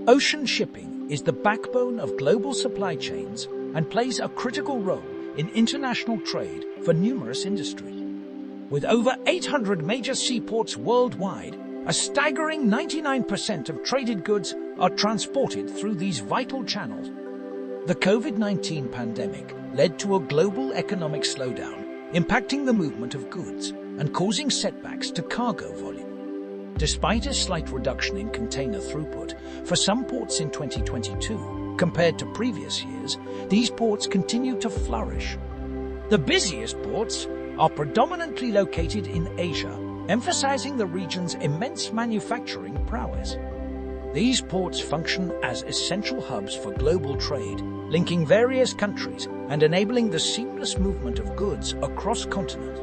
Ocean shipping is the backbone of global supply chains and plays a critical role in international trade for numerous industries. With over 800 major seaports worldwide, a staggering 99% of traded goods are transported through these vital channels. The COVID-19 pandemic led to a global economic slowdown, impacting the movement of goods and causing setbacks to cargo volume. Despite a slight reduction in container throughput for some ports in 2022 compared to previous years, these ports continue to flourish. The busiest ports are predominantly located in Asia, emphasizing the region's immense manufacturing prowess. These ports function as essential hubs for global trade, linking various countries and enabling the seamless movement of goods across continents.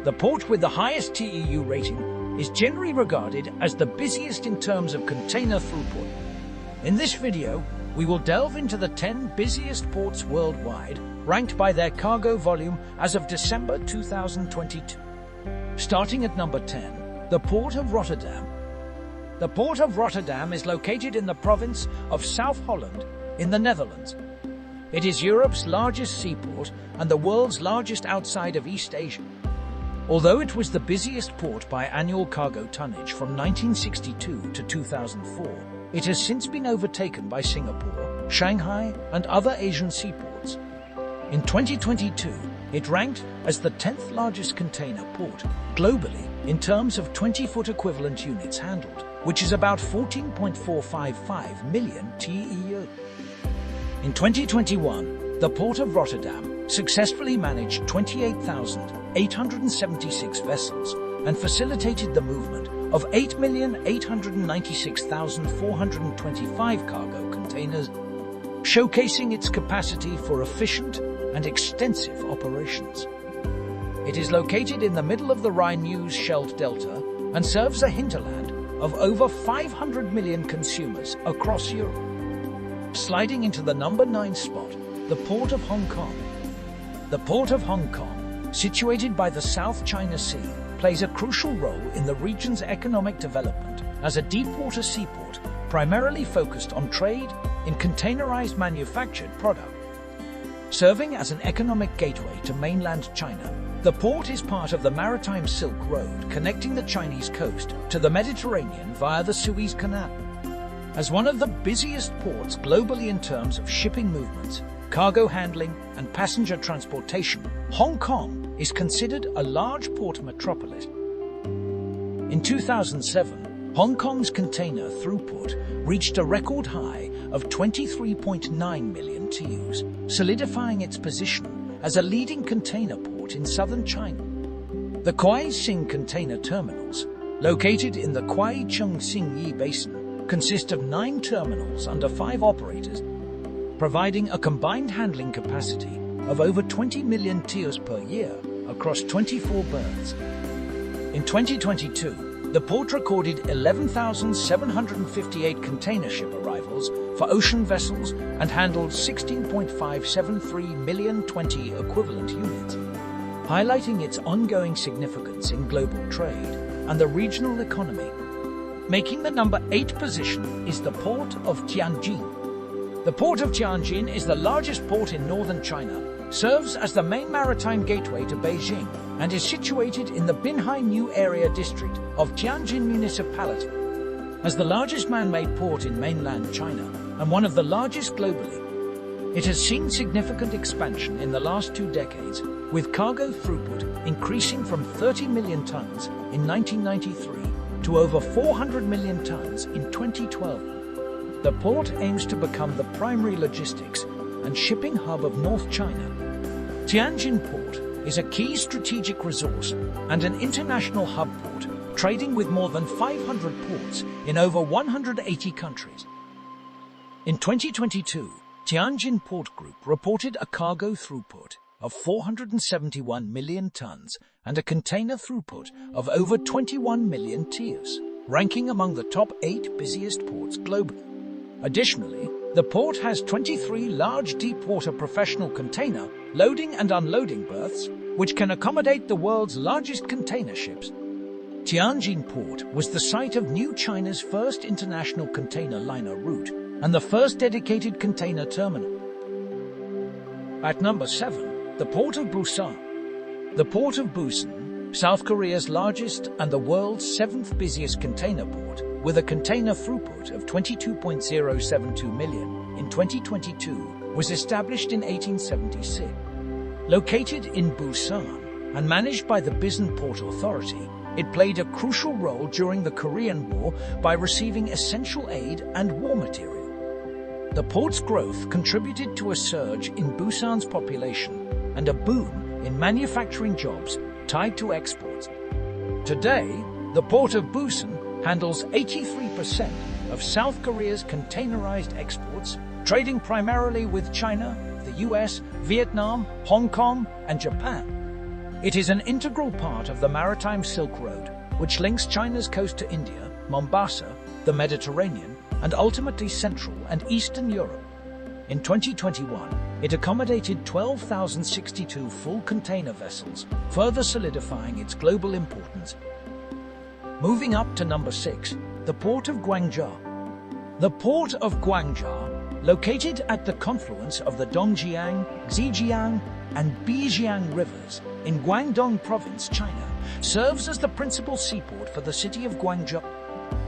The port with the highest TEU rating is generally regarded as the busiest in terms of container throughput. In this video, we will delve into the 10 busiest ports worldwide, ranked by their cargo volume as of December 2022. Starting at number 10, the Port of Rotterdam. The Port of Rotterdam is located in the province of South Holland in the Netherlands. It is Europe's largest seaport and the world's largest outside of East Asia. Although it was the busiest port by annual cargo tonnage from 1962 to 2004, it has since been overtaken by Singapore, Shanghai, and other Asian seaports. In 2022, it ranked as the 10th largest container port globally in terms of 20-foot equivalent units handled, which is about 14.455 million TEU. In 2021, the Port of Rotterdam successfully managed 28,876 vessels and facilitated the movement of 8,896,425 cargo containers, showcasing its capacity for efficient and extensive operations. It is located in the middle of the Rhine-Meuse-Scheldt Delta and serves a hinterland of over 500 million consumers across Europe. Sliding into the number 9 spot, the Port of Hong Kong. The Port of Hong Kong, situated by the South China Sea, plays a crucial role in the region's economic development as a deep-water seaport primarily focused on trade in containerized manufactured product. Serving as an economic gateway to mainland China, the port is part of the Maritime Silk Road connecting the Chinese coast to the Mediterranean via the Suez Canal. As one of the busiest ports globally in terms of shipping movements, cargo handling, and passenger transportation, Hong Kong is considered a large port metropolis. In 2007, Hong Kong's container throughput reached a record high of 23.9 million TEUs, solidifying its position as a leading container port in southern China. The Kwai Tsing container terminals, located in the Kwai Chung Tsing Yi Basin, consist of 9 terminals under 5 operators, providing a combined handling capacity of over 20 million TEUs per year across 24 berths. In 2022, the port recorded 11,758 container ship arrivals for ocean vessels and handled 16.573 million 20 equivalent units, highlighting its ongoing significance in global trade and the regional economy. Making the number 8 position is the Port of Tianjin. The Port of Tianjin is the largest port in northern China, serves as the main maritime gateway to Beijing, and is situated in the Binhai New Area district of Tianjin Municipality. As the largest man-made port in mainland China and one of the largest globally, it has seen significant expansion in the last 2 decades, with cargo throughput increasing from 30 million tons in 1993 to over 400 million tons in 2012. The port aims to become the primary logistics and shipping hub of North China. Tianjin Port is a key strategic resource and an international hub port, trading with more than 500 ports in over 180 countries. In 2022, Tianjin Port Group reported a cargo throughput of 471 million tons and a container throughput of over 21 million TEUs, ranking among the top 8 busiest ports globally. Additionally, the port has 23 large deep-water professional container loading and unloading berths, which can accommodate the world's largest container ships. Tianjin Port was the site of New China's first international container liner route, and the first dedicated container terminal. At number 7, the Port of Busan. The Port of Busan, South Korea's largest and the world's 7th busiest container port, with a container throughput of 22.072 million in 2022, was established in 1876. Located in Busan and managed by the Busan Port Authority, it played a crucial role during the Korean War by receiving essential aid and war material. The port's growth contributed to a surge in Busan's population and a boom in manufacturing jobs tied to exports. Today, the Port of Busan handles 83% of South Korea's containerized exports, trading primarily with China, the US, Vietnam, Hong Kong, and Japan. It is an integral part of the Maritime Silk Road, which links China's coast to India, Mombasa, the Mediterranean, and ultimately Central and Eastern Europe. In 2021, it accommodated 12,062 full container vessels, further solidifying its global importance. Moving up to number 6, the Port of Guangzhou. The Port of Guangzhou, located at the confluence of the Dongjiang, Zhejiang, and Bijiang rivers in Guangdong Province, China, serves as the principal seaport for the city of Guangzhou.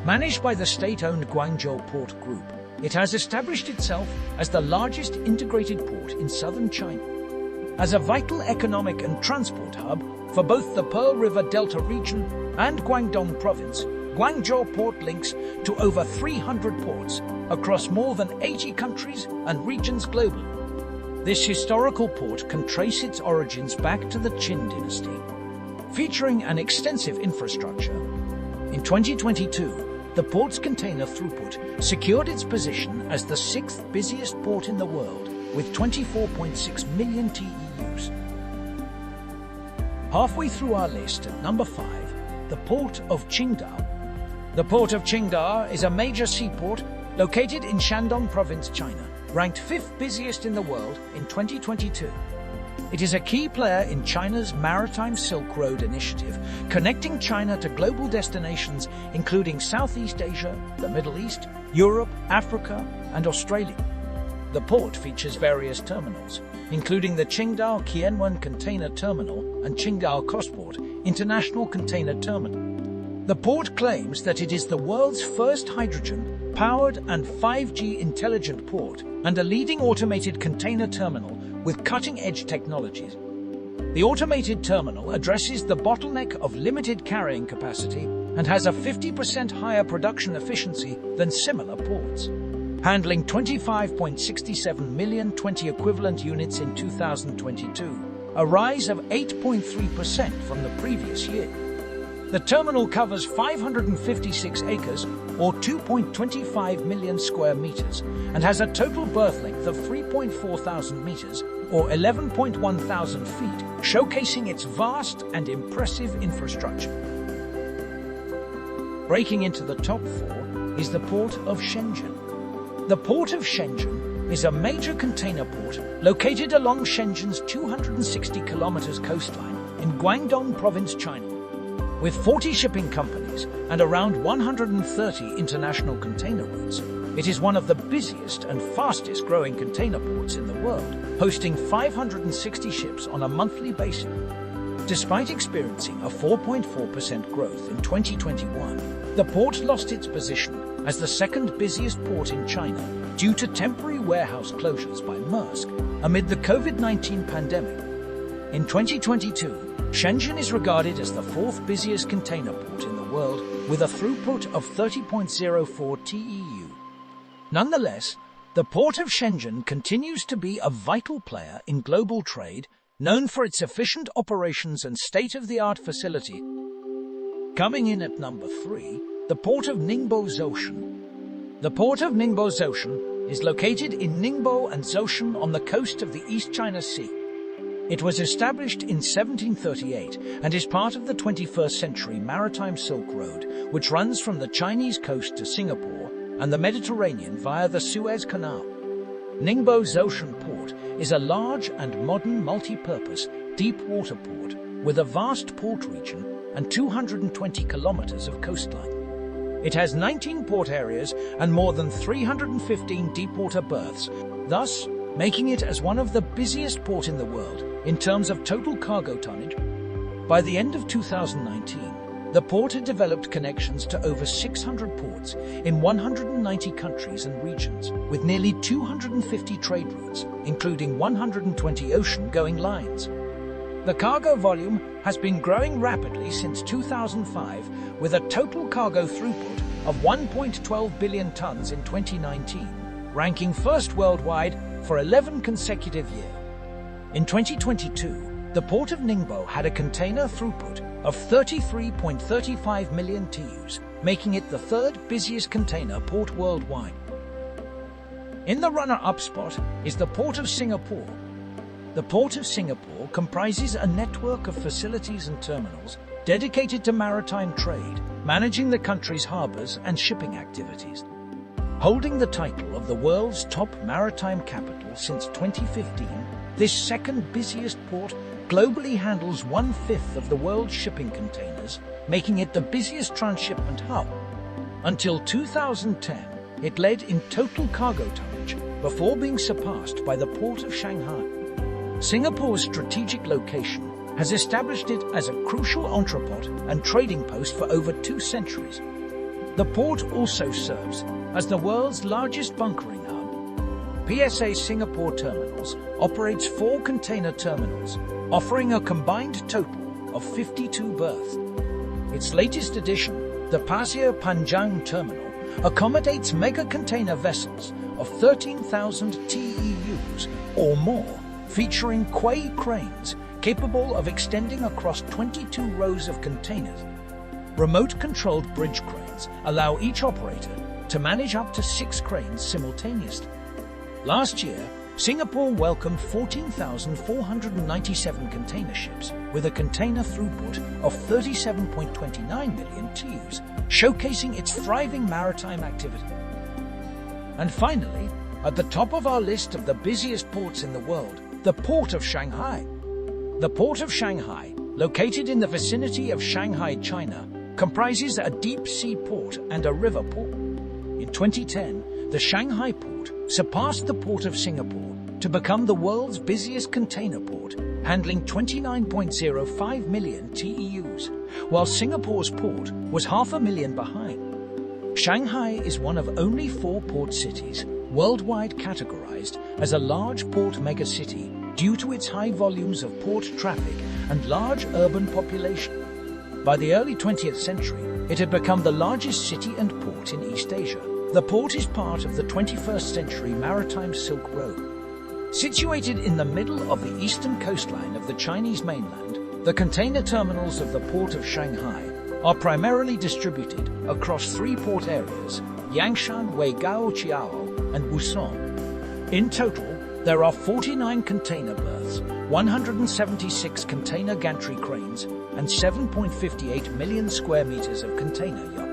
Managed by the state-owned Guangzhou Port Group, it has established itself as the largest integrated port in southern China. As a vital economic and transport hub for both the Pearl River Delta region and Guangdong Province, Guangzhou Port links to over 300 ports across more than 80 countries and regions globally. This historical port can trace its origins back to the Qin dynasty, featuring an extensive infrastructure. In 2022, the port's container throughput secured its position as the 6th busiest port in the world, with 24.6 million TEUs. Halfway through our list at number 5, the Port of Qingdao. The Port of Qingdao is a major seaport located in Shandong Province, China, ranked 5th busiest in the world in 2022. It is a key player in China's Maritime Silk Road initiative, connecting China to global destinations including Southeast Asia, the Middle East, Europe, Africa, and Australia. The port features various terminals, including the Qingdao Qianwen Container Terminal and Qingdao Cosport International Container Terminal. The port claims that it is the world's first hydrogen-powered and 5G intelligent port and a leading automated container terminal with cutting-edge technologies. The automated terminal addresses the bottleneck of limited carrying capacity and has a 50% higher production efficiency than similar ports, handling 25.67 million 20 equivalent units in 2022, a rise of 8.3% from the previous year. The terminal covers 556 acres, or 2.25 million square meters, and has a total berth length of 3.4 thousand meters, or 11.1 thousand feet, showcasing its vast and impressive infrastructure. Breaking into the top 4 is the Port of Shenzhen. The Port of Shenzhen is a major container port located along Shenzhen's 260 kilometers coastline in Guangdong Province, China. With 40 shipping companies and around 130 international container routes, it is one of the busiest and fastest growing container ports in the world, hosting 560 ships on a monthly basis. Despite experiencing a 4.4% growth in 2021, the port lost its position as the 2nd busiest port in China due to temporary warehouse closures by Maersk amid the COVID-19 pandemic. In 2022, Shenzhen is regarded as the 4th busiest container port in the world, with a throughput of 30.04 TEU. Nonetheless, the Port of Shenzhen continues to be a vital player in global trade, known for its efficient operations and state-of-the-art facility. Coming in at number 3, the Port of Ningbo Zhoushan. The Port of Ningbo Zhoushan is located in Ningbo and Zhoushan on the coast of the East China Sea. It was established in 1738 and is part of the 21st century Maritime Silk Road, which runs from the Chinese coast to Singapore and the Mediterranean via the Suez Canal. Ningbo Zhoushan Port is a large and modern multi-purpose deep-water port with a vast port region and 220 kilometers of coastline. It has 19 port areas and more than 315 deepwater berths, thus making it as one of the busiest ports in the world in terms of total cargo tonnage. By the end of 2019, the port had developed connections to over 600 ports in 190 countries and regions, with nearly 250 trade routes, including 120 ocean-going lines. The cargo volume has been growing rapidly since 2005, with a total cargo throughput of 1.12 billion tons in 2019, ranking first worldwide for 11 consecutive years. In 2022, the port of Ningbo had a container throughput of 33.35 million TEUs, making it the third busiest container port worldwide. In the runner-up spot is the Port of Singapore. The Port of Singapore comprises a network of facilities and terminals dedicated to maritime trade, managing the country's harbors and shipping activities. Holding the title of the world's top maritime capital since 2015, this second busiest port globally handles 1/5 of the world's shipping containers, making it the busiest transshipment hub. Until 2010, it led in total cargo tonnage before being surpassed by the Port of Shanghai. Singapore's strategic location has established it as a crucial entrepot and trading post for over 2 centuries. The port also serves as the world's largest bunkering hub. PSA Singapore Terminals operates 4 container terminals, offering a combined total of 52 berths. Its latest addition, the Pasir Panjang Terminal, accommodates mega container vessels of 13,000 TEUs or more, featuring quay cranes capable of extending across 22 rows of containers. Remote-controlled bridge cranes allow each operator to manage up to 6 cranes simultaneously. Last year, Singapore welcomed 14,497 container ships with a container throughput of 37.29 million TEUs, showcasing its thriving maritime activity. And finally, at the top of our list of the busiest ports in the world, the Port of Shanghai. The Port of Shanghai, located in the vicinity of Shanghai, China, comprises a deep-sea port and a river port. In 2010, the Shanghai port surpassed the Port of Singapore to become the world's busiest container port, handling 29.05 million TEUs, while Singapore's port was 500,000 behind. Shanghai is one of only 4 port cities worldwide categorized as a large port megacity due to its high volumes of port traffic and large urban population. By the early 20th century, it had become the largest city and port in East Asia. The port is part of the 21st century maritime Silk Road. Situated in the middle of the eastern coastline of the Chinese mainland, the container terminals of the Port of Shanghai are primarily distributed across 3 port areas: Yangshan, Weigao, Chiao, and Wusong. In total, there are 49 container berths, 176 container gantry cranes, and 7.58 million square meters of container yacht.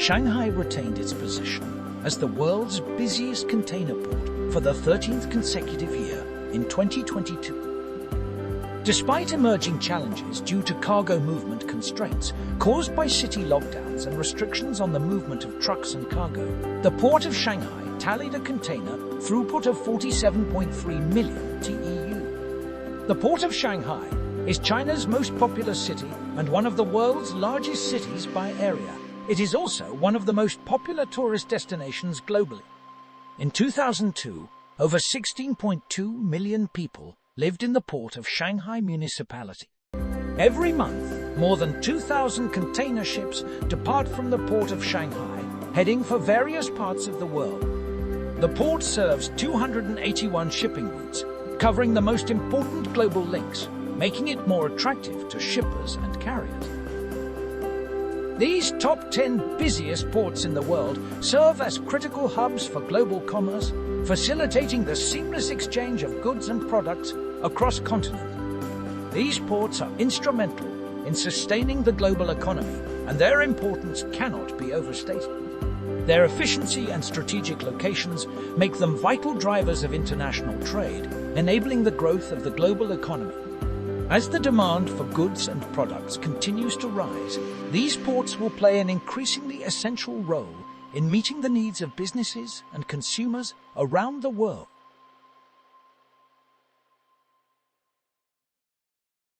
Shanghai retained its position as the world's busiest container port for the 13th consecutive year in 2022. Despite emerging challenges due to cargo movement constraints caused by city lockdowns and restrictions on the movement of trucks and cargo, the Port of Shanghai tallied a container throughput of 47.3 million TEU. The Port of Shanghai is China's most populous city and one of the world's largest cities by area. It is also one of the most popular tourist destinations globally. In 2002, over 16.2 million people lived in the Port of Shanghai municipality. Every month, more than 2,000 container ships depart from the Port of Shanghai, heading for various parts of the world. The port serves 281 shipping routes, covering the most important global links, making it more attractive to shippers and carriers. These top 10 busiest ports in the world serve as critical hubs for global commerce, facilitating the seamless exchange of goods and products across continents. These ports are instrumental in sustaining the global economy, and their importance cannot be overstated. Their efficiency and strategic locations make them vital drivers of international trade, enabling the growth of the global economy. As the demand for goods and products continues to rise, these ports will play an increasingly essential role in meeting the needs of businesses and consumers around the world.